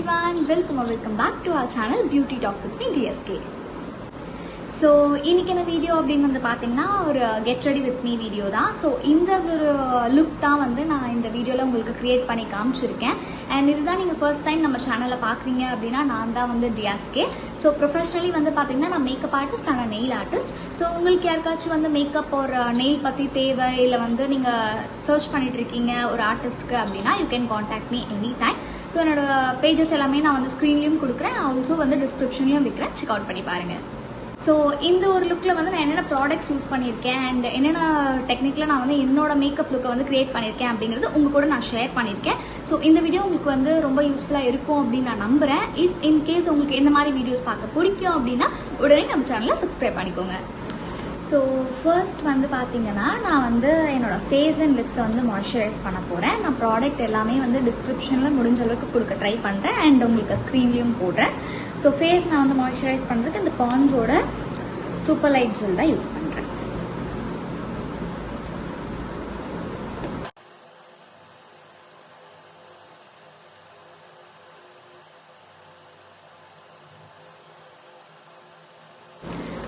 everyone, welcome back to our channel Beauty Talk with me DSK. So இன்றைக்கான video அப்படின்னு வந்து பார்த்தீங்கன்னா ஒரு get ready with me video தான். ஸோ இந்த ஒரு லுக் தான் வந்து நான் இந்த வீடியோவில் உங்களுக்கு க்ரியேட் பண்ணி காமிச்சிருக்கேன். அண்ட் இதுதான் நீங்கள் ஃபர்ஸ்ட் டைம் நம்ம சேனலில் பார்க்குறீங்க அப்படின்னா நான் தான் வந்து DSK. ஸோ ப்ரொஃபஷ்னலி வந்து பார்த்தீங்கன்னா நான் makeup artist and nail artist. So உங்களுக்கு யாருக்காச்சும் வந்து மேக்கப் ஒரு நெயில் பற்றி தேவை இல்லை வந்து நீங்கள் சர்ச் பண்ணிட்டு இருக்கீங்க ஒரு ஆர்டிஸ்ட்டுக்கு அப்படின்னா you can contact me any time. So என்னோட பேஜஸ் எல்லாமே நான் வந்து ஸ்க்ரீன்லேயும் கொடுக்குறேன், ஆல்சோ வந்து டிஸ்கிரிப்ஷன்லேயும் வைக்கிறேன், செக் அவுட் பண்ணி பாருங்கள். ஸோ இந்த ஒரு லுக்கில் வந்து நான் என்னென்ன ப்ராடக்ட்ஸ் யூஸ் பண்ணியிருக்கேன் அண்ட் என்னென்ன டெக்னிக்கில் நான் வந்து என்னோட மேக்கப் லுக்கை வந்து கிரியேட் பண்ணியிருக்கேன் அப்படிங்கிறது உங்கள் கூட நான் ஷேர் பண்ணியிருக்கேன். ஸோ இந்த வீடியோ உங்களுக்கு வந்து ரொம்ப யூஸ்ஃபுல்லாக இருக்கும் அப்படின்னு நான் நம்புகிறேன். இஃப் இன்கேஸ் உங்களுக்கு எந்த மாதிரி வீடியோஸ் பார்க்க பிடிக்கும் அப்படின்னா உடனே நம்ம சேனலை சப்ஸ்கிரைப் பண்ணிக்கோங்க. ஸோ ஃபர்ஸ்ட் வந்து பார்த்தீங்கன்னா நான் வந்து என்னோடய ஃபேஸ் அண்ட் லிப்ஸை வந்து மாய்ஸ்சரைஸ் பண்ண போகிறேன். நான் ப்ராடக்ட் எல்லாமே வந்து டிஸ்கிரிப்ஷனில் முடிஞ்ச அளவுக்கு கொடுக்க ட்ரை பண்ணுறேன் அண்ட் உங்களுக்கு ஸ்க்ரீன்லேயும் போடுறேன். ஸோ ஃபேஸ் நான் வந்து மாய்ஸ்சரைஸ் பண்ணுறதுக்கு இந்த பாண்ட்ஸோட சூப்பர் லைட் ஜெல் தான் யூஸ் பண்ணுறேன்.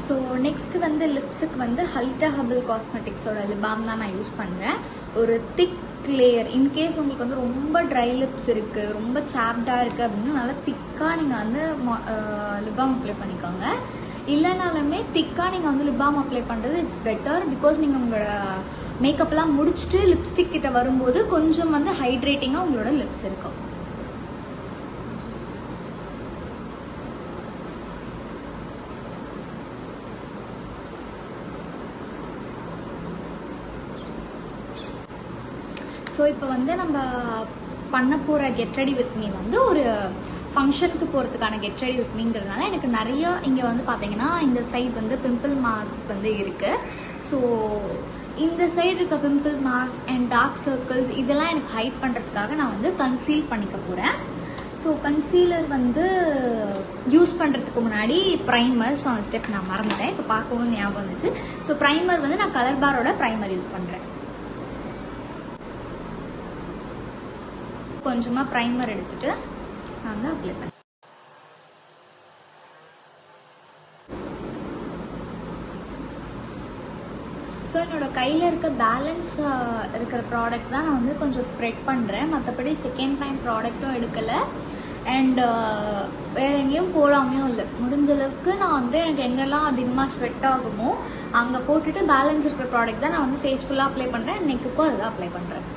ஸோ நெக்ஸ்ட் வந்து லிப்ஸுக்கு வந்து ஹல்டா ஹர்பல் காஸ்மெட்டிக்ஸோட லிப் பாம் தான் நான் யூஸ் பண்ணுறேன். ஒரு திக் லேயர், இன்கேஸ் உங்களுக்கு வந்து ரொம்ப ட்ரை லிப்ஸ் இருக்குது, ரொம்ப சாப்டாக இருக்குது அப்படின்னா நல்லா திக்காக நீங்கள் வந்து லிப் பாம் அப்ளை பண்ணிக்கோங்க. இல்லைனாலுமே திக்காக நீங்கள் வந்து லிப் பாம் அப்ளை பண்ணுறது இட்ஸ் பெட்டர். பிகாஸ் நீங்கள் உங்களோட மேக்கப்லாம் முடிச்சுட்டு லிப்ஸ்டிக் கிட்ட வரும்போது கொஞ்சம் வந்து ஹைட்ரேட்டிங்காக உங்களோட லிப்ஸ் இருக்கும். ஸோ இப்போ வந்து நம்ம பண்ண போகிற கெட் ரெடி வித் மீ வந்து ஒரு ஃபங்க்ஷனுக்கு போகிறதுக்கான கெட் ரெடி வித் மீங்கிறதுனால எனக்கு நிறைய இங்கே வந்து பார்த்தீங்கன்னா இந்த சைடு வந்து பிம்பிள் மார்க்ஸ் வந்து இருக்குது. ஸோ இந்த சைடு இருக்க pimple marks and dark circles இதெல்லாம் எனக்கு ஹைட் பண்ணுறதுக்காக நான் வந்து கன்சீல் பண்ணிக்க போகிறேன். ஸோ கன்சீலர் வந்து யூஸ் பண்ணுறதுக்கு முன்னாடி ப்ரைமர், ஸோ அந்த ஸ்டெப் நான் மறந்துட்டேன், இப்போ பார்க்கவும் ஞாபகம் வந்துச்சு. ஸோ ப்ரைமர் வந்து நான் கலர் பாரோட ப்ரைமர் யூஸ் பண்ணுறேன். கொஞ்சமாக ப்ரைமர் எடுத்துட்டு நான் வந்து அப்ளை பண்ணேன். ஸோ என்னோட கையில் இருக்க பேலன்ஸ் இருக்கிற ப்ராடக்ட் தான் நான் வந்து கொஞ்சம் ஸ்ப்ரெட் பண்ணுறேன். மற்றபடி செகண்ட் டைம் ப்ராடக்ட்டும் எடுக்கலை அண்ட் வேறு எங்கேயும் போடாமையும் இல்லை. முடிஞ்ச அளவுக்கு நான் வந்து எனக்கு எங்கெல்லாம் அதிகமாக ஸ்வெட் ஆகுமோ அங்கே போட்டுட்டு பேலன்ஸ் இருக்கிற ப்ராடக்ட் தான் நான் வந்து ஃபேஸ் ஃபுல்லாக அப்ளை பண்ணுறேன், நெக்குக்கும் அதுதான் அப்ளை பண்ணுறேன்.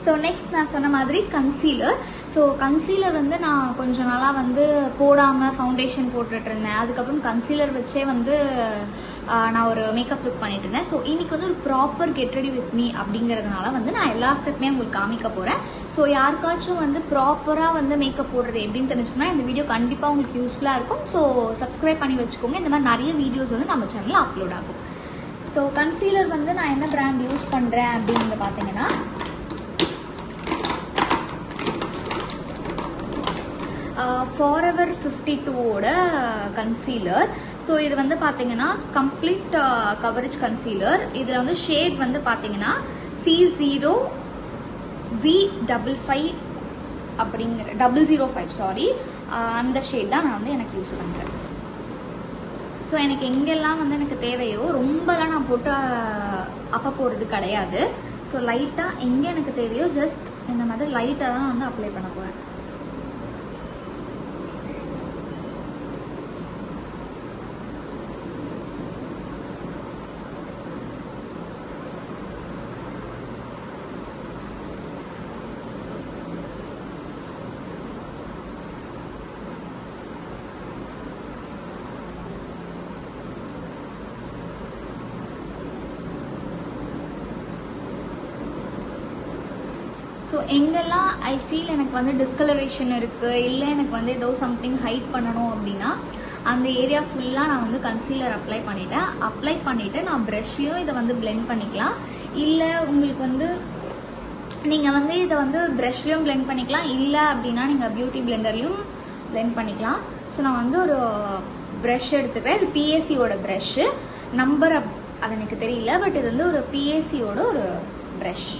ஸோ நெக்ஸ்ட் நான் சொன்ன மாதிரி கன்சீலர். ஸோ கன்சீலர் வந்து நான் கொஞ்சம் நாளாக வந்து போடாமல் ஃபவுண்டேஷன் போட்டுட்டு இருந்தேன். அதுக்கப்புறம் கன்சீலர் வச்சே வந்து நான் ஒரு மேக்கப் லுக் பண்ணிட்டு இருந்தேன். ஸோ இன்னைக்கு வந்து ஒரு proper get ready with me அப்படிங்கிறதுனால வந்து நான் எல்லா ஸ்டெப்புமே உங்களுக்கு காமிக்க போகிறேன். ஸோ யாருக்காச்சும் வந்து ப்ராப்பராக வந்து மேக்கப் போடுறது எப்படின்னு தெரிஞ்சுக்கணும்னா இந்த வீடியோ கண்டிப்பாக உங்களுக்கு யூஸ்ஃபுல்லாக இருக்கும். ஸோ சப்ஸ்கிரைப் பண்ணி வச்சுக்கோங்க, இந்த மாதிரி நிறைய வீடியோஸ் வந்து நம்ம சேனலில் அப்லோட் ஆகும். ஸோ கன்சீலர் வந்து நான் என்ன பிராண்ட் யூஸ் பண்ணுறேன் அப்படின்னு பார்த்தீங்கன்னா Forever 52ஓட கன்சீலர். ஸோ இது வந்து பார்த்தீங்கன்னா கம்ப்ளீட் கவரேஜ் கன்சீலர். இதில் வந்து ஷேட் வந்து பார்த்தீங்கன்னா C0V55 அப்படிங்கிற 005 சாரி, அந்த ஷேட் தான் நான் வந்து எனக்கு யூஸ் பண்ணுறேன். ஸோ எனக்கு எங்கெல்லாம் வந்து எனக்கு தேவையோ ரொம்பலாம் நான் போட்டு அப்போ போகிறது கிடையாது. ஸோ லைட்டாக எங்கே எனக்கு தேவையோ ஜஸ்ட் இந்த மாதிரி லைட்டாக தான் வந்து அப்ளை பண்ண போகிறேன். ஸோ எங்கெல்லாம் ஐ ஃபீல் எனக்கு வந்து டிஸ்கலரேஷன் இருக்குது, இல்லை எனக்கு வந்து ஏதோ சம்திங் ஹைட் பண்ணணும் அப்படின்னா அந்த ஏரியா ஃபுல்லாக நான் வந்து கன்சீலர் அப்ளை பண்ணிவிட்டு நான் ப்ரஷ்லையும் இதை வந்து பிளெண்ட் பண்ணிக்கலாம். இல்லை உங்களுக்கு வந்து நீங்கள் வந்து இதை வந்து ப்ரஷ்லையும் பிளெண்ட் பண்ணிக்கலாம், இல்லை அப்படின்னா நீங்கள் பியூட்டி பிளெண்டர்லையும் பிளெண்ட் பண்ணிக்கலாம். ஸோ நான் வந்து ஒரு ப்ரஷ் எடுத்துக்கிறேன். இது பிஎஸ்சியோட ப்ரஷ்ஷு, நம்பர் அது எனக்கு தெரியல, பட் இது வந்து ஒரு பிஎஸ்சியோட ஒரு ப்ரஷ்.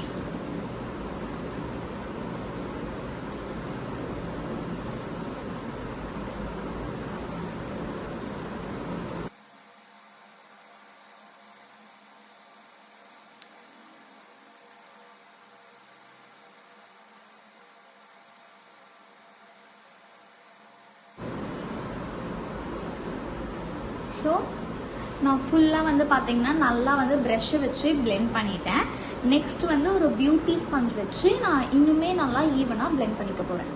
ஸோ நான் ஃபுல்லாக வந்து பார்த்தீங்கன்னா நல்லா வந்து ப்ரஷ்ஷை வச்சு பிளெண்ட் பண்ணிட்டேன். நெக்ஸ்ட் வந்து ஒரு பியூட்டி ஸ்பஞ்ச் வச்சு நான் இன்னுமே நல்லா ஈவனாக பிளெண்ட் பண்ணிக்க போகிறேன்.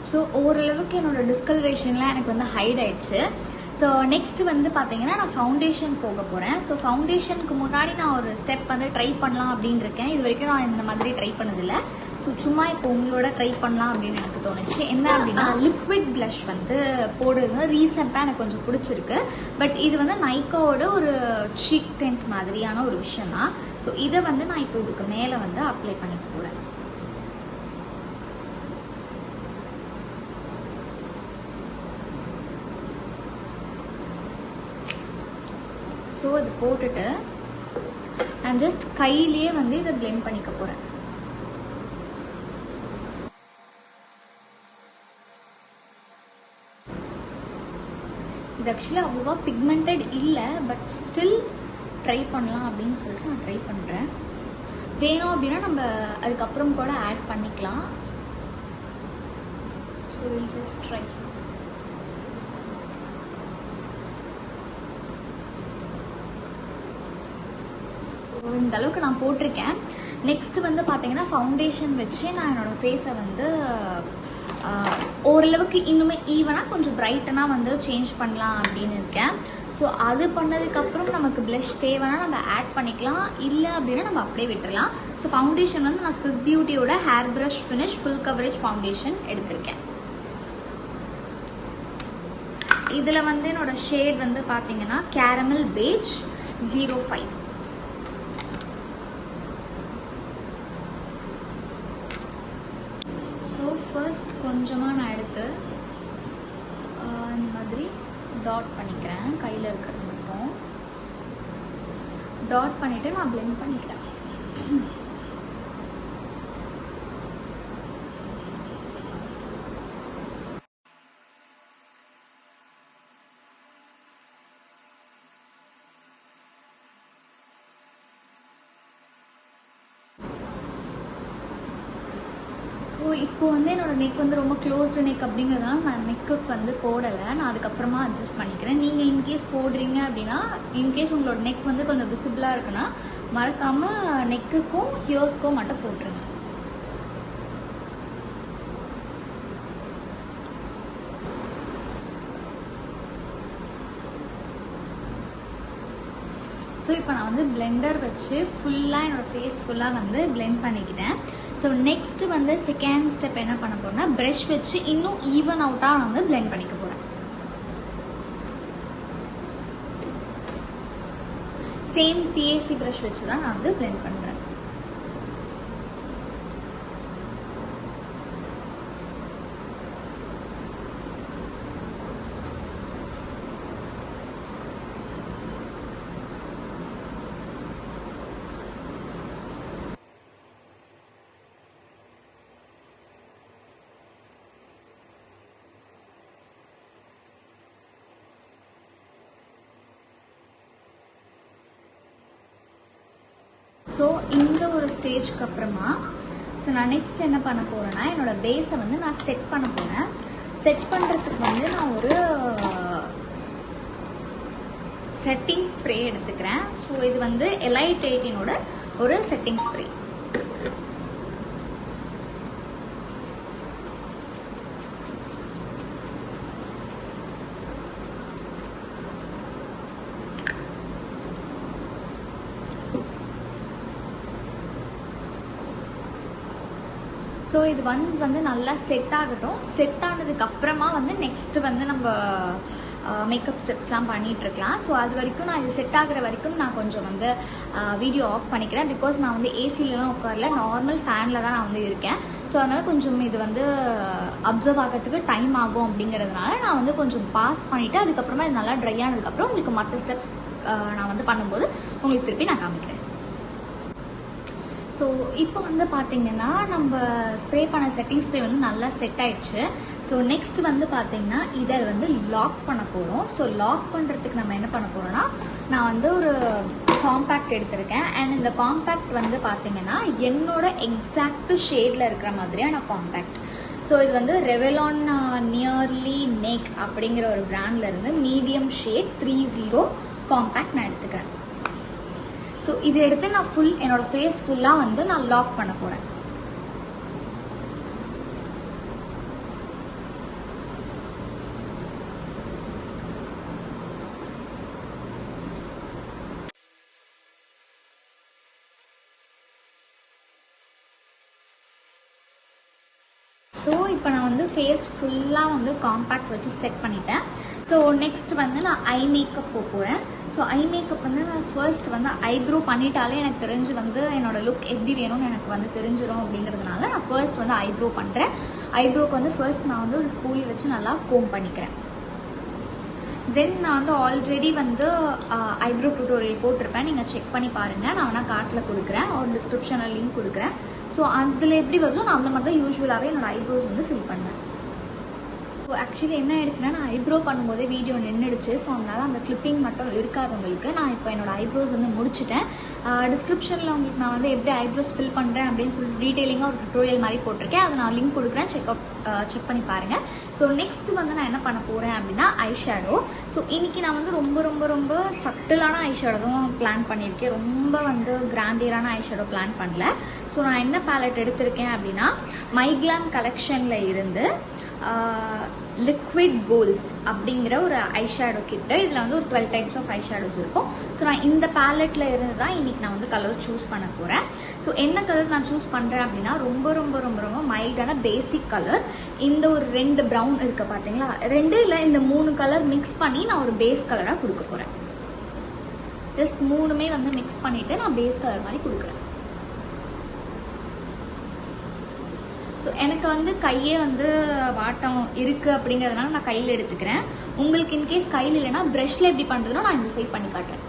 ஸோ ஓரளவுக்கு என்னோட டிஸ்கலரேஷன்லாம் எனக்கு வந்து ஹைட் ஆயிடுச்சு. ஸோ நெக்ஸ்ட் வந்து பார்த்தீங்கன்னா நான் ஃபவுண்டேஷன் போக போகிறேன். ஸோ ஃபவுண்டேஷனுக்கு முன்னாடி நான் ஒரு ஸ்டெப் வந்து ட்ரை பண்ணலாம் அப்படின்னு இருக்கேன். இது வரைக்கும் நான் இந்த மாதிரி ட்ரை பண்ணதில்லை. ஸோ சும்மா இப்போ உங்களோட ட்ரை பண்ணலாம் அப்படின்னு எனக்கு தோணுச்சு. என்ன அப்படின்னா லிக்விட் ப்ளஷ் வந்து போடுறது ரீசெண்டாக எனக்கு கொஞ்சம் பிடிச்சிருக்கு. பட் இது வந்து நைக்காவோட ஒரு சீக் டென்ட் மாதிரியான ஒரு விஷயம் தான். ஸோ இதை வந்து நான் இப்போ இதுக்கு மேலே வந்து அப்ளை பண்ணிக்க போகிறேன். ஸோ இது போட்டுட்டு நான் ஜஸ்ட் கையிலேயே வந்து இதை பிளெண்ட் பண்ணிக்க போகிறேன். இது ஆக்சுவலி அவ்வளோவா பிக்மெண்டட் இல்லை, பட் ஸ்டில் ட்ரை பண்ணலாம் அப்படின்னு சொல்லிட்டு நான் ட்ரை பண்ணுறேன். வேணும் அப்படின்னா நம்ம அதுக்கப்புறம் கூட ஆட் பண்ணிக்கலாம். So will just try. இந்த அளவுக்கு நான் போட்டிருக்கேன். நெக்ஸ்ட் வந்து பார்த்தீங்கன்னா ஃபவுண்டேஷன் வச்சு நான் என்னோட ஃபேஸை வந்து ஓரளவுக்கு இன்னுமே ஈவனாக கொஞ்சம் பிரைட்டனாக வந்து சேஞ்ச் பண்ணலாம் அப்படின்னு இருக்கேன். ஸோ அது பண்ணதுக்கப்புறம் நமக்கு ப்ளஷ் தேவைன்னா நம்ம ஆட் பண்ணிக்கலாம், இல்லை அப்படின்னா நம்ம அப்படியே விட்டுடலாம். ஸோ ஃபவுண்டேஷன் வந்து நான் ஸ்விஸ் பியூட்டியோட hair brush finish full coverage foundation எடுத்திருக்கேன். இதில் வந்து என்னோட ஷேட் வந்து பார்த்தீங்கன்னா கேரமல் பேஜ் 05. ஸோ ஃபர்ஸ்ட் கொஞ்சமாக நான் எடுத்து இந்த மாதிரி டாட் பண்ணிக்கிறேன். கையில் இருக்கிறது மட்டும் டாட் பண்ணிவிட்டு நான் பிளெண்ட் பண்ணிக்கிறேன். ஸோ இப்போ வந்து என்னோட நெக் வந்து ரொம்ப க்ளோஸ்டு நெக் அப்படிங்கிறதுனால நான் நெக்குக்கு வந்து போடலை. நான் அதுக்கப்புறமா அட்ஜஸ்ட் பண்ணிக்கிறேன். நீங்கள் இன்கேஸ் போடுறீங்க அப்படின்னா, இன்கேஸ் உங்களோட நெக் வந்து கொஞ்சம் விசிபிளாக இருக்குன்னா மறக்காமல் நெக்குக்கும் ஹியர்ஸ்க்கும் மட்டும் போட்டுருங்க. ஸோ இப்போ நான் வந்து பிளெண்டர் வச்சு ஃபுல்லாக என்னோடய ஃபேஸ் ஃபுல்லாக வந்து பிளெண்ட் பண்ணிக்கிட்டேன். ஸோ நெக்ஸ்ட் வந்து செகண்ட் ஸ்டெப் என்ன பண்ண போகிறேன்னா ப்ரஷ் வச்சு இன்னும் ஈவன் அவுட்டாக வந்து பிளெண்ட் பண்ணிக்க போகிறேன். சேம் பிஏசி ப்ரஷ் வச்சு தான் நான் வந்து பிளெண்ட் பண்ணுறேன். ஸோ இந்த ஒரு ஸ்டேஜ்க்கு அப்புறமா நான் நெக்ஸ்ட் என்ன பண்ண போகிறேன்னா என்னோட பேஸை வந்து நான் செட் பண்ண போகிறேன். செட் பண்ணுறதுக்கு வந்து நான் ஒரு செட்டிங் ஸ்ப்ரே எடுத்துக்கிறேன். ஸோ இது வந்து எலைட் 18ஓட ஒரு செட்டிங் ஸ்ப்ரே. ஸோ இது வந்து நல்லா செட் ஆகட்டும். செட் ஆனதுக்கு அப்புறமா வந்து நெக்ஸ்ட் வந்து நம்ம மேக்கப் ஸ்டெப்ஸ்லாம் பண்ணிகிட்ருக்கலாம். ஸோ அது வரைக்கும் நான் இது செட் ஆகிற வரைக்கும் நான் கொஞ்சம் வந்து வீடியோ ஆஃப் பண்ணிக்கிறேன். பிகாஸ் நான் வந்து ஏசிலலாம் உட்காரல, நார்மல் ஃபேனில் தான் நான் வந்து இருக்கேன். ஸோ அதனால் கொஞ்சம் இது வந்து அப்சர்வ் ஆகிறதுக்கு டைம் ஆகும். அப்படிங்கிறதுனால நான் வந்து கொஞ்சம் பாஸ் பண்ணிவிட்டு அதுக்கப்புறமா இது நல்லா ட்ரை ஆனதுக்கப்புறம் உங்களுக்கு மற்ற ஸ்டெப்ஸ் நான் வந்து பண்ணும்போது உங்களுக்கு திருப்பி நான் காமிக்கிறேன். ஸோ இப்போ வந்து பார்த்தீங்கன்னா நம்ம ஸ்ப்ரே பண்ண செட்டிங் ஸ்ப்ரே வந்து நல்லா செட் ஆயிடுச்சு. ஸோ நெக்ஸ்ட் வந்து பார்த்தீங்கன்னா இதை வந்து லாக் பண்ண போகிறோம். ஸோ லாக் பண்ணுறதுக்கு நம்ம என்ன பண்ண போகிறோம்னா, நான் வந்து ஒரு காம்பேக்ட் எடுத்திருக்கேன். அண்ட் இந்த காம்பேக்ட் வந்து பார்த்தீங்கன்னா என்னோட எக்ஸாக்ட் ஷேடில் இருக்கிற மாதிரியான காம்பேக்ட். ஸோ இது வந்து ரெவலான் நியர்லி நேக் அப்படிங்கிற ஒரு பிராண்ட்லேருந்து மீடியம் ஷேட் 30 காம்பேக்ட் நான் எடுத்துக்கிறேன். ஸோ இதை எடுத்து நான் என்னோட ஃபேஸ் ஃபுல்லாக வந்து நான் லாக் பண்ண போகிறேன். ஸோ இப்போ நான் வந்து ஃபேஸ் ஃபுல்லாக வந்து காம்பேக்ட் வச்சு செட் பண்ணிட்டேன். ஸோ நெக்ஸ்ட் வந்து நான் ஐ மேக்கப் போகிறேன். ஸோ ஐ மேக்கப் வந்து நான் ஃபர்ஸ்ட் வந்து ஐப்ரோ பண்ணிட்டாலே எனக்கு தெரிஞ்சு வந்து என்னோட லுக் எப்படி வேணும்னு எனக்கு வந்து தெரிஞ்சிடும். அப்படிங்கிறதுனால நான் ஃபர்ஸ்ட் வந்து ஐப்ரோ பண்ணுறேன். ஐப்ரோக்கு வந்து ஃபர்ஸ்ட் நான் வந்து ஒரு ஸ்பூலி வச்சு நல்லா கோம் பண்ணிக்கிறேன். தென் நான் வந்து ஆல்ரெடி வந்து ஐப்ரோ டியூட்டோரியல் போட்டிருப்பேன், நீங்கள் செக் பண்ணி பாருங்கள். நான் வேணால் கார்ட்டில் கொடுக்குறேன், ஒரு டிஸ்கிரிப்ஷனில் லிங்க் கொடுக்குறேன். ஸோ அதில் எப்படி வருதோ நான் அந்த மாதிரி தான் யூஸ்வலாகவே என்னோடய ஐப்ரோஸ் வந்து ஃபில் பண்ணேன். ஸோ ஆக்சுவலி என்ன ஆயிடுச்சுன்னா, நான் ஐப்ரோ பண்ணும்போதே வீடியோ நின்றுடுச்சு. ஸோ அதனால் அந்த கிளிப்பிங் மட்டும் இருக்காது உங்களுக்கு. நான் இப்போ என்னோட ஐப்ரோஸ் வந்து முடிச்சுட்டேன். டிஸ்கிரிப்ஷனில் உங்களுக்கு நான் வந்து எப்படி ஐப்ரோஸ் ஃபில் பண்ணுறேன் அப்படின்னு சொல்லிட்டு டீட்டெயிலிங்காக ஒரு டுட்டோரியல் மாதிரி போட்டிருக்கேன். அதை நான் லிங்க் கொடுக்குறேன், செக் பண்ணி பாருங்கள். ஸோ நெக்ஸ்ட் வந்து நான் என்ன பண்ண போகிறேன் அப்படின்னா ஐ ஷேடோ. ஸோ இன்றைக்கி நான் வந்து ரொம்ப ரொம்ப ரொம்ப சட்டிலான ஐ ஷேடோ தான் பிளான் பண்ணியிருக்கேன். ரொம்ப வந்து கிராண்டியரான ஐ ஷேடோ பிளான் பண்ணல. ஸோ நான் என்ன பேலட் எடுத்திருக்கேன் அப்படின்னா, மைக்ளாம் கலெக்ஷனில் இருந்து லிக்விட் கோல்ஸ் அப்படிங்கிற ஒரு ஐ ஷேடோ கிட்ட. இதில் வந்து ஒரு 12 டைப்ஸ் ஆஃப் ஐ ஷேடோஸ் இருக்கும். ஸோ நான் இந்த பேலட்டில் இருந்து தான் இன்றைக்கி நான் வந்து கலர் சூஸ் பண்ண போகிறேன். ஸோ என்ன கலர் நான் சூஸ் பண்ணுறேன் அப்படின்னா, ரொம்ப ரொம்ப ரொம்ப ரொம்ப மைல்டான பேசிக் கலர். இந்த ஒரு 2 ப்ரௌன் இருக்க பார்த்தீங்களா, 2 இல்லை இந்த 3 கலர் மிக்ஸ் பண்ணி நான் ஒரு பேஸ் கலராக கொடுக்க போகிறேன். ஜஸ்ட் 3மே வந்து மிக்ஸ் பண்ணிவிட்டு நான் பேஸ் கலர் மாதிரி கொடுக்குறேன். ஸோ எனக்கு வந்து கையே வந்து வாட்டம் இருக்குது அப்படிங்கிறதுனால நான் கையில் எடுத்துக்கிறேன். உங்களுக்கு இன்கேஸ் கையில் இல்லைன்னா ப்ரஷில் எப்படி பண்ணுறதுனா நான் இந்த சைட் பண்ணி காட்டுறேன்.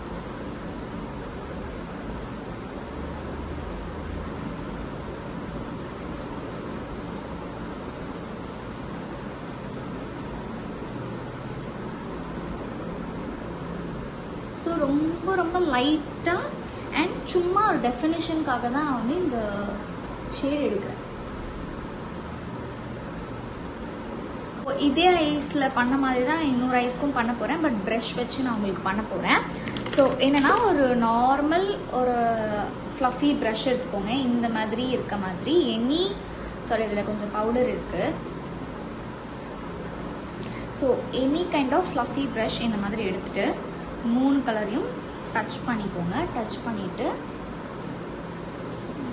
ஸோ ரொம்ப ரொம்ப லைட்டாக அண்ட் சும்மா ஒரு டெஃபினிஷனுக்காக தான் நான் வந்து இந்த ஷேட் எடுக்கிறேன். இதே ஐஸில் பண்ண மாதிரி தான் இன்னொரு ஐஸ்க்கும் பண்ண போகிறேன். பட் ப்ரஷ் வச்சு நான் உங்களுக்கு பண்ண போகிறேன். ஸோ என்னென்னா, ஒரு நார்மல் ஒரு ஃப்ளஃபி ப்ரஷ் எடுத்துக்கோங்க. இந்த மாதிரி இருக்க மாதிரி இதில் கொஞ்சம் பவுடர் இருக்குது. So any kind of fluffy brush இந்த மாதிரி எடுத்துகிட்டு 3 கலரையும் டச் பண்ணிக்கோங்க. டச் பண்ணிவிட்டு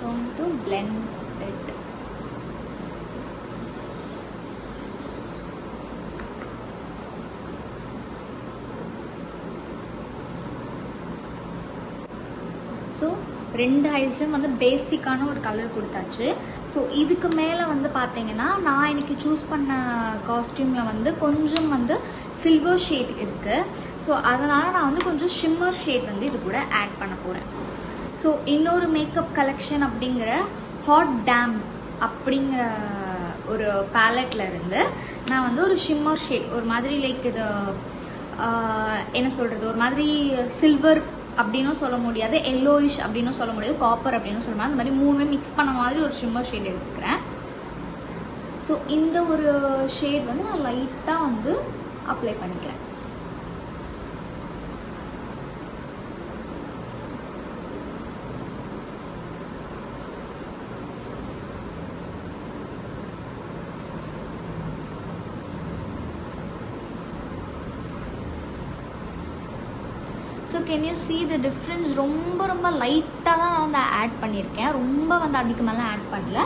going to blend it. So 2 ஐஸ்லையும் வந்து பேசிக்கான ஒரு கலர் கொடுத்தாச்சு. ஸோ இதுக்கு மேலே வந்து பார்த்தீங்கன்னா, நான் இன்னைக்கு சூஸ் பண்ண காஸ்டியூமில் வந்து கொஞ்சம் வந்து சில்வர் ஷேட் இருக்குது. ஸோ அதனால் நான் வந்து கொஞ்சம் ஷிம்மர் ஷேட் வந்து இது கூட ஆட் பண்ண போகிறேன். ஸோ இன்னொரு மேக்கப் கலெக்ஷன் அப்படிங்கிற ஹாட் டேம் அப்படிங்கிற ஒரு பேலட்டில் இருந்து நான் வந்து ஒரு ஷிம்மர் ஷேட், ஒரு மாதிரி லைக் இது என்ன சொல்கிறது, ஒரு மாதிரி சில்வர் அப்படின்னும் சொல்ல முடியாது, எல்லோயிஷ் அப்படின்னும் சொல்ல முடியாது, காப்பர் அப்படின்னு சொல்ல முடியாது, அந்த மாதிரி 3மே மிக்ஸ் பண்ண மாதிரி ஒரு ஷிம்மர் ஷேட் எடுத்துக்கிறேன். ஸோ இந்த ஒரு ஷேட் வந்து நான் லைட்டாக வந்து அப்ளை பண்ணிக்கிறேன். So can you see the difference? ரொம்ப ரொம்ப லைட்டாக தான் நான் வந்து ஆட் பண்ணியிருக்கேன். ரொம்ப வந்து அதுக்கு மேலே ஆட் பண்ணல.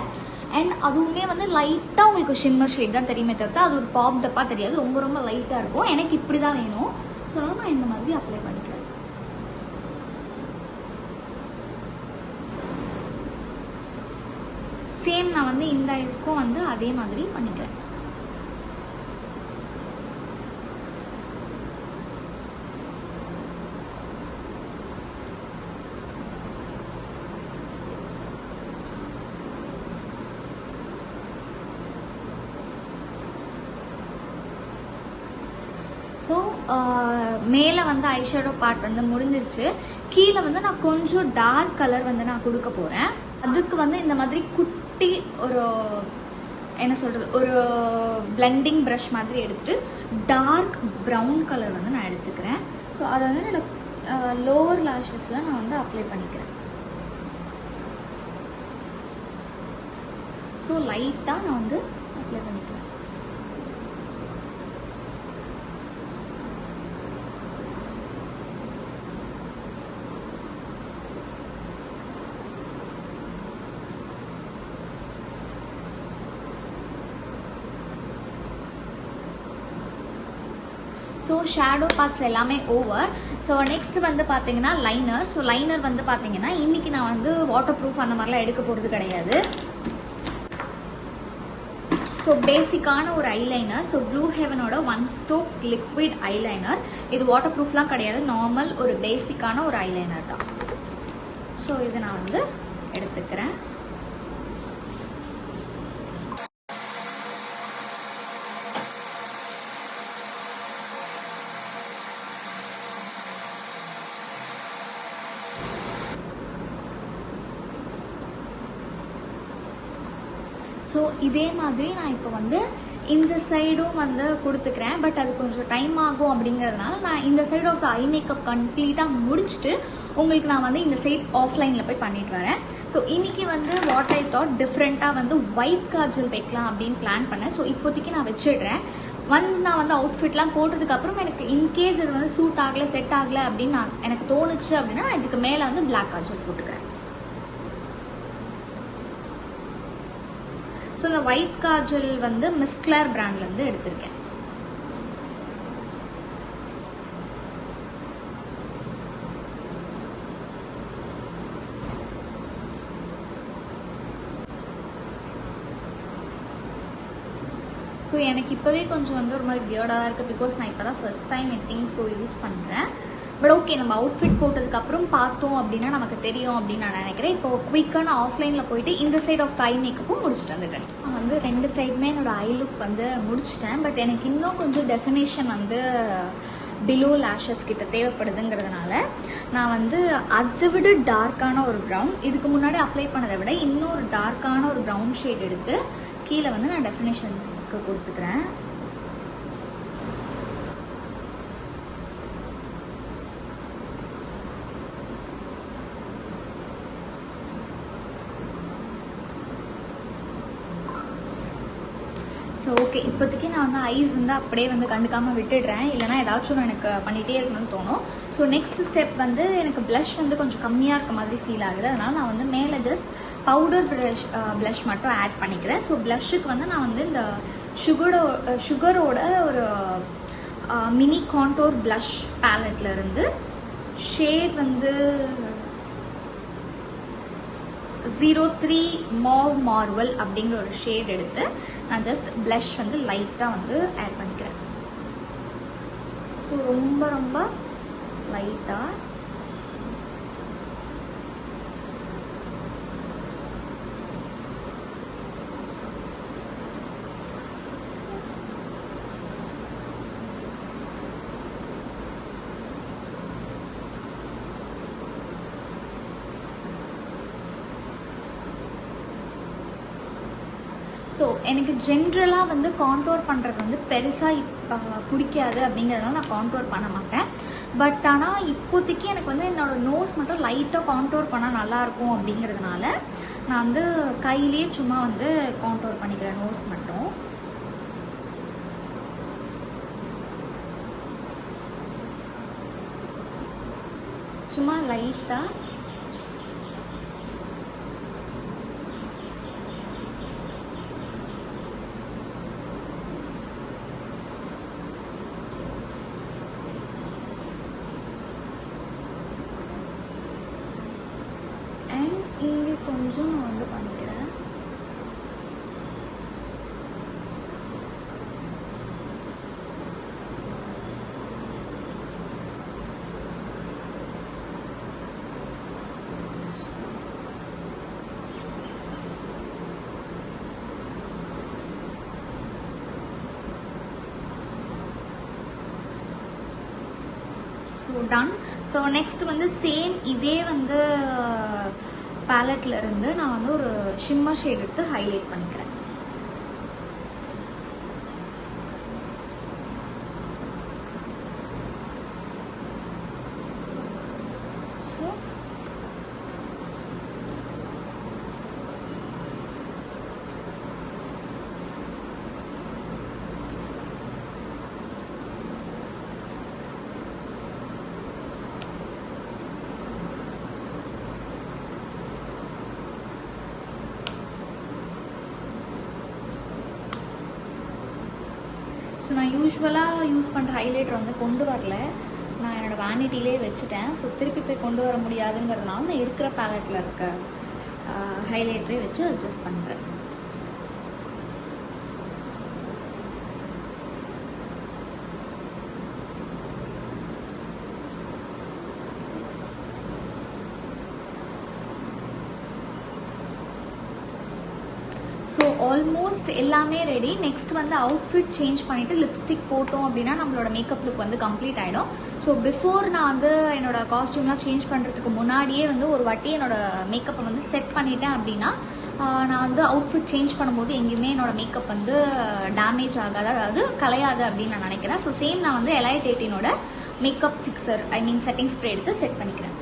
அண்ட் அதுவுமே வந்து லைட்டாக உங்களுக்கு ஷிம்மர் ஷேட் தான் தெரியுமே தவிர்த்து அது ஒரு பாப் டப்பாக தெரியாது. ரொம்ப ரொம்ப லைட்டாக இருக்கும். எனக்கு இப்படி தான் வேணும். ஸோ அதனால் நான் இந்த மாதிரி அப்ளை பண்ணிக்கிறேன். சேம் நான் வந்து இந்த ஐஸ்க்கும் வந்து அதே மாதிரி பண்ணிக்கிறேன். மேலே வந்து ஐஷேடோ பார்ட் வந்து முடிஞ்சிருச்சு. கீழே வந்து நான் கொஞ்சம் டார்க் கலர் வந்து நான் கொடுக்க போகிறேன். அதுக்கு வந்து இந்த மாதிரி குட்டி ஒரு என்ன சொல்கிறது, ஒரு பிளெண்டிங் ப்ரஷ் மாதிரி எடுத்துகிட்டு டார்க் ப்ரௌன் கலர் வந்து நான் எடுத்துக்கிறேன். ஸோ அதை வந்து என்னோட லோவர் லேஷஸில் நான் வந்து அப்ளை பண்ணிக்கிறேன். ஸோ லைட்டாக நான் வந்து அப்ளை பண்ணிக்கிறேன். ஸோ ஷேடோ பார்ட்ஸ் எல்லாமே ஓவர். ஸோ நெக்ஸ்ட் வந்து பார்த்தீங்கன்னா லைனர். ஸோ லைனர் வந்து பார்த்தீங்கன்னா இன்றைக்கி நான் வந்து வாட்டர் ப்ரூஃப் அந்த மாதிரிலாம் எடுக்க போகிறது கிடையாது. ஸோ பேசிக்கான ஒரு ஐலைனர். ஸோ ப்ளூ ஹெவனோட 1 ஸ்ட்ரோக் லிக்விட் ஐலைனர். இது வாட்டர் ப்ரூஃப்லாம் கிடையாது, நார்மல் ஒரு பேசிக்கான ஒரு ஐலைனர் தான். ஸோ இதை நான் வந்து எடுத்துக்கிறேன். ஸோ இதே மாதிரி நான் இப்போ வந்து இந்த சைடும் வந்து கொடுத்துக்கிறேன். பட் அது கொஞ்சம் டைம் ஆகும் அப்படிங்கிறதுனால நான் இந்த side of the eye makeup கம்ப்ளீட்டாக முடிச்சுட்டு உங்களுக்கு நான் வந்து இந்த சைட் ஆஃப்லைனில் போய் பண்ணிட்டு வரேன். ஸோ இன்றைக்கி வந்து வாட் ஐ தாட் டிஃப்ரெண்ட்டாக வந்து ஒயிட் காஜல் வைக்கலாம் அப்படின்னு பிளான் பண்ணேன். ஸோ இப்போதைக்கு நான் வச்சிடுறேன். ஒன்ஸ் நான் வந்து அவுட்ஃபிட்லாம் போட்டதுக்கப்புறம் எனக்கு இன்கேஸ் இது வந்து சூட் ஆகலை செட் ஆகலை அப்படின்னு எனக்கு தோணுச்சு அப்படின்னா நான் இதுக்கு மேலே வந்து பிளாக் காஜல் போட்டுக்கிறேன். ஸோ இந்த ஒயிட் காஜல் வந்து மிஸ் கிளேர் பிராண்ட்லேருந்து எடுத்திருக்கேன். ஸோ எனக்கு இப்போவே கொஞ்சம் வந்து ஒரு மாதிரி வியர்டாக தான் இருக்குது. பிகாஸ் நான் இப்போ தான் first time I think so use பண்ணுறேன். பட் ஓகே, நம்ம அவுட்ஃபிட் போட்டதுக்கப்புறம் பார்த்தோம் அப்படின்னா நமக்கு தெரியும் அப்படின்னு நான் நினைக்கிறேன். இப்போ குயிக்காக நான் ஆஃப்லைனில் போயிட்டு இந்த சைட் ஆஃப் ஐ மேக்கப்பும் முடிச்சுட்டு வந்துட்டேன். நான் வந்து 2 சைடுமே என்னோடய ஐ லுக் வந்து முடிச்சிட்டேன். பட் எனக்கு இன்னும் கொஞ்சம் டெஃபினேஷன் வந்து பிலோ லேஷஸ் கிட்ட தேவைப்படுதுங்கிறதுனால நான் வந்து அதை விட டார்க்கான ஒரு ப்ரௌன், இதுக்கு முன்னாடி அப்ளை பண்ணதை விட இன்னொரு டார்க்கான ஒரு ப்ரௌன் ஷேட் எடுத்து கீழே வந்து நான் டெஃபினேஷனுக்கு கொடுத்துக்கிறேன். ஸோ ஓகே, இப்போதைக்கு நான் வந்து ஐஸ் வந்து அப்படியே வந்து கண்டுக்காமல் விட்டுடுறேன். இல்லைனா ஏதாச்சும் எனக்கு பண்ணிகிட்டே இருக்கணும்னு தோணும். ஸோ நெக்ஸ்ட் ஸ்டெப் வந்து எனக்கு ப்ளஷ் வந்து கொஞ்சம் கம்மியாக இருக்க மாதிரி ஃபீல் ஆகுது. அதனால் நான் வந்து மேலே ஜஸ்ட் பவுடர் ப்ளஷ் மட்டும் ஆட் பண்ணிக்கிறேன். ஸோ ப்ளஷ்ஷுக்கு வந்து நான் வந்து இந்த சுகரோட ஒரு மினி கான்டோர் ப்ளஷ் பேலட்லேருந்து ஷேட் வந்து 03 மாவ் மார்வல் அப்படிங்கிற ஒரு ஷேட் எடுத்து நான் ஜஸ்ட் ப்ளஷ் வந்து லைட்டாக வந்து ஆட் பண்ணிக்கிறேன். ஸோ ரொம்ப ரொம்ப லைட்டாக. ஸோ எனக்கு ஜென்ரலாக வந்து கான்டோர் பண்ணுறது வந்து பெருசாக பிடிக்காது அப்படிங்கிறதுனால நான் கான்டோர் பண்ண மாட்டேன். பட் ஆனால் இப்போதைக்கு எனக்கு வந்து என்னோடய நோஸ் மட்டும் லைட்டாக கான்டோர் பண்ணால் நல்லாயிருக்கும் அப்படிங்கிறதுனால நான் வந்து கையிலேயே சும்மா வந்து கான்டோர் பண்ணிக்கிறேன் நோஸ் மட்டும். சும்மா லைட்டாக. இங்கே கொஞ்சம் நான் வந்து பண்ணிக்கிறேன். So done. ஸோ நெக்ஸ்ட் வந்து சேம் இதே வந்து பேலட்ல இருந்து நான் வந்து ஒரு ஷிம்மர் ஷேட் எடுத்து ஹைலைட் பண்ணிக்கிறேன். ஸோ நான் யூஸ்வலாக யூஸ் பண்ணுற ஹைலைட்டர் வந்து கொண்டு வரல, நான் என்னோடய வேனிட்டிலே வச்சுட்டேன். ஸோ திருப்பி போய் கொண்டு வர முடியாதுங்கிறதுனால நான் இருக்கிற பேலட்டில் இருக்க ஹைலைட்டரே வச்சு அட்ஜஸ்ட் பண்ணுறேன். ஸோ ஆல்மோஸ்ட் எல்லாமே ரெடி. நெக்ஸ்ட் வந்து அவுட்ஃபிட் சேஞ்ச் பண்ணிவிட்டு லிப்ஸ்டிக் போட்டோம் அப்படின்னா நம்மளோட மேக்கப் லுக் வந்து கம்ப்ளீட் ஆகிடும். ஸோ பிஃபோர் நான் வந்து என்னோடய காஸ்டியூம்லாம் சேஞ்ச் பண்ணுறதுக்கு முன்னாடியே வந்து ஒரு வாட்டி என்னோடய மேக்கப்பை வந்து செட் பண்ணிட்டேன் அப்படின்னா நான் வந்து அவுட்ஃபிட் சேஞ்ச் பண்ணும்போது எங்கேயுமே என்னோடய மேக்கப் வந்து டேமேஜ் ஆகாது, அதாவது கலையாது அப்படின்னு நான் நினைக்கிறேன். ஸோ சேம் நான் வந்து Elite 18ஓட மேக்கப் ஃபிக்சர் செட்டிங் ஸ்ப்ரே எடுத்து செட் பண்ணிக்கிறேன்.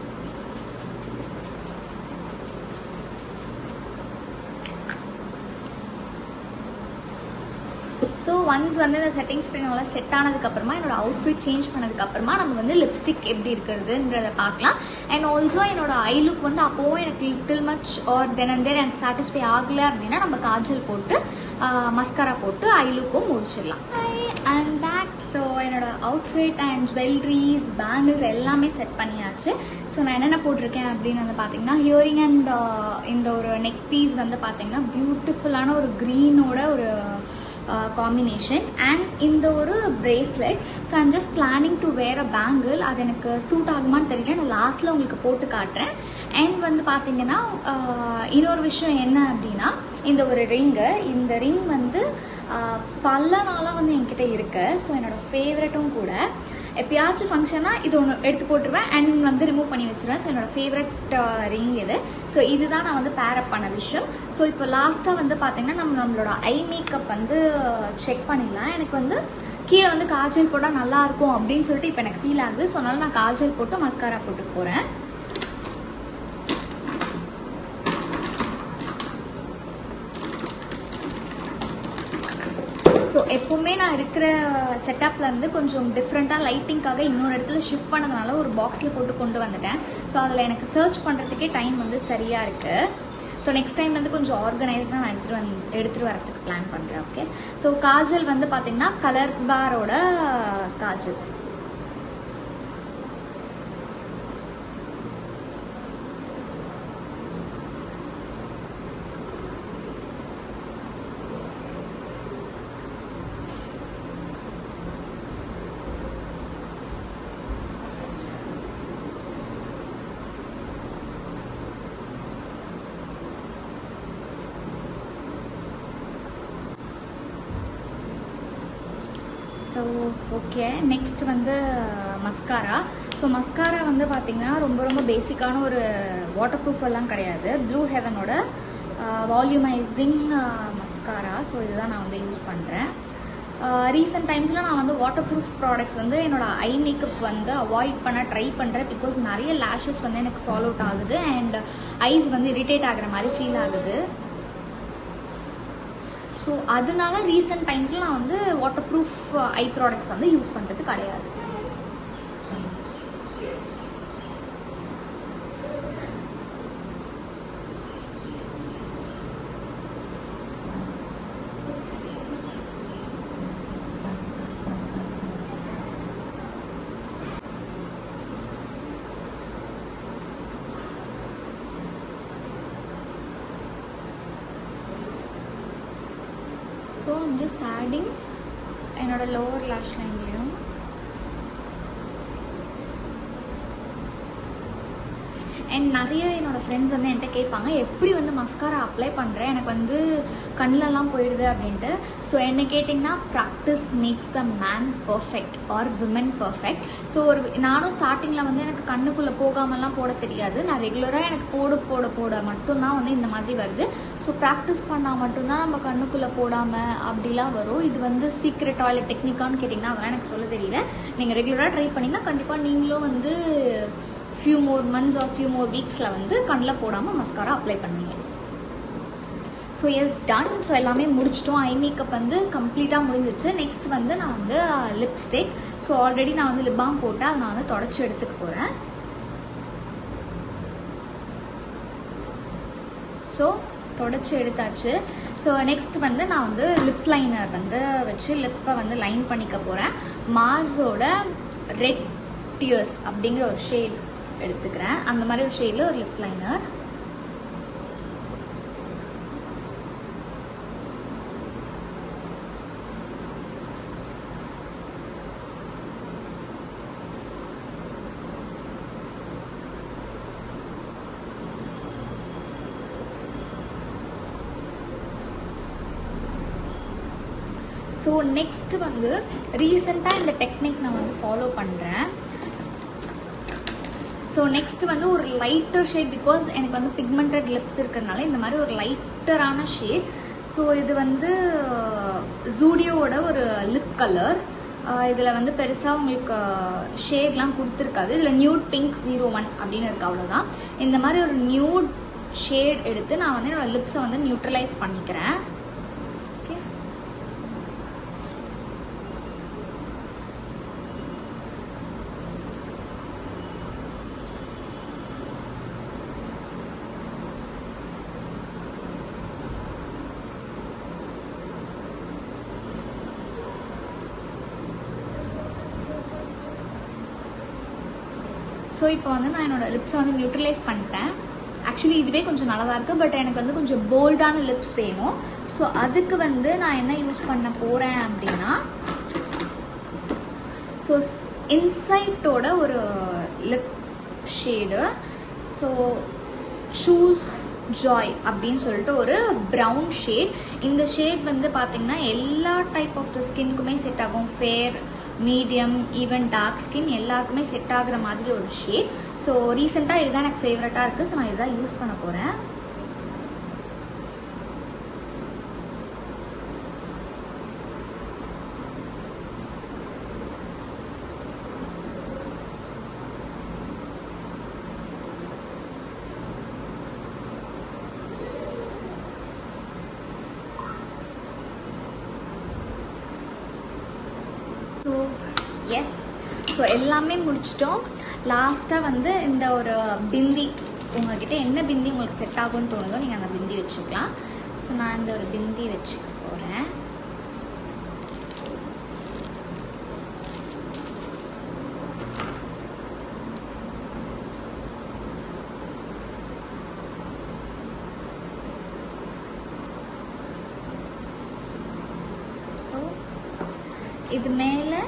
ஸோ ஒன்ஸ் வந்து இந்த செட்டிங் ஸ்ப்ரே நல்லா செட் ஆனதுக்கப்புறமா என்னோட அவுட்ஃபிட் சேஞ்ச் பண்ணதுக்கப்புறமா நம்ம வந்து லிப்ஸ்டிக் எப்படி இருக்கிறதுன்றதை பார்க்கலாம். அண்ட் ஆல்சோ என்னோட ஐ லுக் வந்து அப்போவும் எனக்கு little much or then and there எனக்கு சாட்டிஸ்ஃபை ஆகலை அப்படின்னா நம்ம காஜல் போட்டு மஸ்காரா போட்டு ஐ லுக்கும் முடிச்சிடலாம். And back. ஸோ என்னோட அவுட்ஃபிட் அண்ட் ஜுவல்லரிஸ் பேங்கிள்ஸ் எல்லாமே செட் பண்ணியாச்சு. ஸோ நான் என்னென்ன போட்டிருக்கேன் அப்படின்னு வந்து பார்த்தீங்கன்னா ஹியரிங் அண்ட் இந்த ஒரு நெக் பீஸ் வந்து பார்த்தீங்கன்னா பியூட்டிஃபுல்லான ஒரு க்ரீனோட ஒரு காம்பினேஷன் அண்ட் இந்த ஒரு bracelet. So I'm just planning to wear a bangle. அது எனக்கு சூட் ஆகுமான்னு தெரியல, நான் லாஸ்ட்டில் உங்களுக்கு போட்டு காட்டுறேன். அண்ட் வந்து பார்த்தீங்கன்னா இன்னொரு விஷயம் என்ன அப்படின்னா இந்த ஒரு ரிங்கு, இந்த ரிங் வந்து பல நாளாக வந்து என்கிட்ட இருக்கு. ஸோ என்னோடய ஃபேவரட்டும் கூட. எப்பயாச்சும் ஃபங்க்ஷனா இது ஒன்று எடுத்து போட்டுருவேன் அண்ட் வந்து ரிமூவ் பண்ணி வச்சுருவேன். ஸோ என்னோடய ஃபேவரட் ரிங் இது. ஸோ இதுதான் நான் வந்து பேரப் பண்ண விஷயம். ஸோ இப்போ லாஸ்ட்டாக வந்து பார்த்தீங்கன்னா நம்மளோட ஐ மேக்கப் வந்து செக் பண்ணிடலாம். எனக்கு வந்து கீழே வந்து காஜல் போட்டால் நல்லாயிருக்கும் அப்படின்னு சொல்லிட்டு இப்போ எனக்கு ஃபீல் ஆகுது. ஸோ அதனால நான் காஜல் போட்டு மஸ்காரா போட்டு போகிறேன். ஸோ எப்போவுமே நான் இருக்கிற செட்டப்லேருந்து கொஞ்சம் டிஃப்ரெண்ட்டாக லைட்டிங்காக இன்னொரு இடத்துல ஷிஃப்ட் பண்ணதுனால ஒரு பாக்ஸில் போட்டு கொண்டு வந்துட்டேன். ஸோ அதில் எனக்கு சர்ச் பண்ணுறதுக்கே டைம் வந்து சரியாக இருக்குது. ஸோ நெக்ஸ்ட் டைம் வந்து கொஞ்சம் ஆர்கனைஸ்டாக நான் எடுத்துகிட்டு வரதுக்கு பிளான் பண்ணுறேன். ஓகே. ஸோ காஜல் வந்து பார்த்திங்கன்னா கலர் பாரோட காஜல். So okay. நெக்ஸ்ட் வந்து மஸ்காரா. ஸோ மஸ்காரா வந்து பார்த்திங்கன்னா ரொம்ப ரொம்ப பேசிக்கான ஒரு வாட்டர் ப்ரூஃப் எல்லாம் கிடையாது. ப்ளூ ஹெவனோட வால்யூமைசிங் மஸ்காரா. ஸோ இதுதான் நான் வந்து யூஸ் பண்ணுறேன். ரீசெண்ட் டைம்ஸில் நான் வந்து வாட்டர் ப்ரூஃப் ப்ராடக்ட்ஸ் வந்து என்னோடய ஐ மேக்கப் வந்து அவாய்ட் பண்ண ட்ரை பண்ணுறேன். பிகாஸ் நிறைய லேஷஸ் வந்து எனக்கு ஃபாலோ அவுட் ஆகுது அண்ட் ஐஸ் வந்து இரிட்டேட் ஆகிற மாதிரி ஃபீல் ஆகுது. ஸோ அதனால ரீசெண்ட் டைம்ஸில் நான் வந்து வாட்டர் ப்ரூஃப் ஐ ப்ராடக்ட்ஸ் வந்து யூஸ் பண்ணுறது கிடையாது. So I'm just adding என்னோட lower lash lineலையும் அண்ட் நிறைய என்னோடய ஃப்ரெண்ட்ஸ் வந்து என்கிட்ட கேட்பாங்க எப்படி வந்து மஸ்காரா அப்ளை பண்ணுறேன், எனக்கு வந்து கண்ணிலலாம் போயிடுது அப்படின்ட்டு. ஸோ என்ன கேட்டிங்கன்னா practice makes the man perfect or women perfect. So நானும் ஸ்டார்டிங்கில் வந்து எனக்கு கண்ணுக்குள்ளே போகாமலாம் போட தெரியாது. நான் ரெகுலராக எனக்கு போட மட்டும்தான் வந்து இந்த மாதிரி வருது. ஸோ ப்ராக்டிஸ் பண்ணால் மட்டும்தான் நம்ம கண்ணுக்குள்ளே போடாமல் அப்படிலாம் வரும். இது வந்து சீக்ரெட் டாய்லெட் டெக்னிக்கான்னு கேட்டிங்கன்னா அதெல்லாம் எனக்கு சொல்ல தெரியல. நீங்கள் ரெகுலராக ட்ரை பண்ணிங்கன்னா கண்டிப்பாக நீங்களும் வந்து few more months or few more weeksல வந்து கண்ணில் போடாமல் மஸ்காரா அப்ளை பண்ணுவீங்க. So yes done. ஸோ எல்லாமே முடிச்சிட்டோம். ஐ மேக்கப் வந்து கம்ப்ளீட்டாக முடிஞ்சிச்சு. நெக்ஸ்ட் வந்து நான் வந்து லிப்ஸ்டிக். ஸோ ஆல்ரெடி நான் வந்து லிப் பாம் போட்டேன், அதை நான் வந்து தொடச்சி எடுத்துக்க போகிறேன். ஸோ தொடச்சி எடுத்தாச்சு. ஸோ நெக்ஸ்ட் வந்து நான் வந்து லிப் லைனர் வந்து வச்சு லிப்பை வந்து லைன் பண்ணிக்க போகிறேன். மார்ஸோட ரெட் டியர்ஸ் அப்படிங்கிற ஒரு ஷேட் எடுத்துக்கிறேன். அந்த மாதிரி ஒரு ஷேடில் ஒரு லிப் லைனர். ஸோ நெக்ஸ்ட் வந்து ரீசெண்டாக இந்த டெக்னிக் நான் வந்து ஃபாலோ பண்ணுறேன். ஸோ நெக்ஸ்ட் வந்து ஒரு லைட்டர் ஷேட், பிகாஸ் எனக்கு வந்து பிக்மெண்டட் லிப்ஸ் இருக்கிறதுனால இந்த மாதிரி ஒரு லைட்டரான ஷேட். ஸோ இது வந்து ஜூடியோவோட ஒரு லிப் கலர். இதில் வந்து பெருசாக உங்களுக்கு ஷேட்லாம் கொடுத்துருக்காது. இதில் நியூட் பிங்க் 01 அப்படின்னு இருக்குது, அவ்வளோதான். இந்த மாதிரி ஒரு நியூட் ஷேட் எடுத்து நான் வந்து என்னோடய லிப்ஸை வந்து நியூட்ரலைஸ் பண்ணிக்கிறேன். ஸோ இப்போ வந்து நான் என்னோடய லிப்ஸை வந்து நியூட்ரலைஸ் பண்ணிட்டேன். ஆக்சுவலி இதுவே கொஞ்சம் நல்லா தான் இருக்குது, பட் எனக்கு வந்து கொஞ்சம் போல்டான லிப்ஸ் வேணும். ஸோ அதுக்கு வந்து நான் என்ன யூஸ் பண்ண போகிறேன் அப்படின்னா, ஸோ இன்சைட்டோட ஒரு lip shade. So choose Joy அப்படின்னு சொல்லிட்டு ஒரு ப்ரௌன் ஷேட். இந்த ஷேட் வந்து பார்த்தீங்கன்னா எல்லா டைப் ஆஃப் த ஸ்கின்க்குமே செட் ஆகும். Fair, medium, even dark skin எல்லாருக்குமே செட் ஆகுற மாதிரி ஒரு ஷேட். ஸோ ரீசெண்டாக இதுதான் எனக்கு ஃபேவரட்டாக இருக்குது. ஸோ நான் இதுதான் யூஸ் பண்ண போகிறேன். ஸோ எஸ், ஸோ எல்லாமே முடிச்சிட்டோம். லாஸ்ட்டாக வந்து இந்த ஒரு பிந்தி, உங்கள்கிட்ட என்ன பிந்தி உங்களுக்கு செட் ஆகும்னு தோணுதோ நீங்கள் அந்த பிந்தி வச்சுக்கலாம். ஸோ நான் இந்த ஒரு பிந்தி வச்சுக்க போகிறேன். ஸோ இது மேலே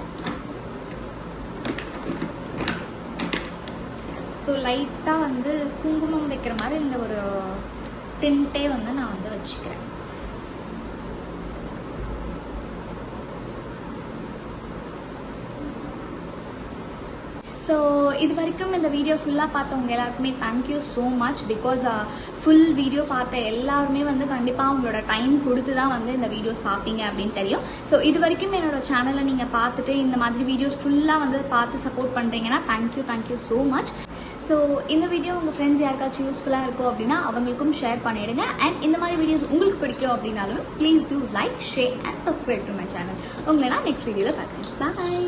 ஸோ லைட்டாக வந்து குங்குமம் வைக்கிற மாதிரி இந்த ஒரு டின்ட்டே வந்து நான் வந்து வச்சுக்கிறேன். ஸோ இது வரைக்கும் இந்த வீடியோ ஃபுல்லாக பார்த்தவங்க எல்லாருக்குமே thank you so much. Because full video பார்த்த எல்லாருமே வந்து கண்டிப்பாக உங்களோட டைம் கொடுத்து தான் வந்து இந்த வீடியோஸ் பார்ப்பீங்க அப்படின்னு தெரியும். ஸோ இது வரைக்கும் என்னோட சேனலை நீங்கள் பார்த்துட்டு இந்த மாதிரி வீடியோஸ் ஃபுல்லாக வந்து பார்த்து சப்போர்ட் பண்ணுறீங்கன்னா தேங்க்யூ ஸோ மச். ஸோ இந்த வீடியோ உங்கள் ஃப்ரெண்ட்ஸ் யாருக்காச்சும் யூஸ்ஃபுல்லாக இருக்கும் அப்படின்னா அவங்களுக்கும் ஷேர் பண்ணிவிடுங்க. அண்ட் இந்த மாதிரி வீடியோஸ் உங்களுக்கு பிடிக்கும் அப்படின்னாலும் please do like, share and subscribe to my channel. உங்களை நான் நெக்ஸ்ட் வீடியோவில் பார்க்குறேன். பாய்.